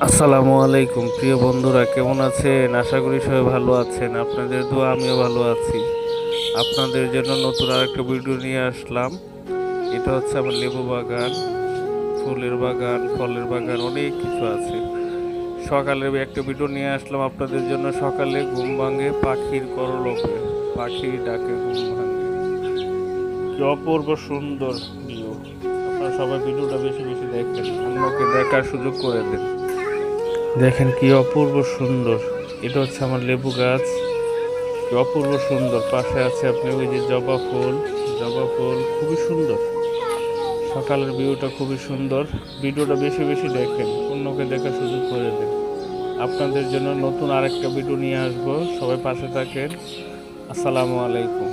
আসসালামু আলাইকুম প্রিয় বন্ধুরা, কেমন আছেন? আশা করি সবাই ভালো আছেন। আপনাদের দোয়া আমিও ভালো আছি। আপনাদের জন্য নতুন আরেকটা ভিডিও নিয়ে আসলাম। এটা হচ্ছে আমার লেবু বাগান, ফুলের বাগান, ফলের বাগান, অনেক কিছু আছে। সকালে একটা ভিডিও নিয়ে আসলাম আপনাদের জন্য। সকালে ঘুম ভাঙে পাখির কলরবে, পাখি ডাকে ঘুম ভাঙে। কি অপূর্ব সুন্দর ভিউ! আপনারা সবাই ভিডিওটা বেশি বেশি দেখেন, অন্যকে দেখার সুযোগ করে দেন। দেখেন কি অপূর্ব সুন্দর। এটা হচ্ছে আমার লেবু গাছ, কি অপূর্ব সুন্দর। পাশে আছে আপনি ওই যে জবা ফুল, জবা ফুল খুবই সুন্দর। সকালের ভিউটা খুবই সুন্দর। ভিডিওটা বেশি বেশি দেখেন, অন্যকে দেখার সুযোগ করে দেন। আপনাদের জন্য নতুন আরেকটা ভিডিও নিয়ে আসবো, সবাই পাশে থাকেন। আসসালামু আলাইকুম।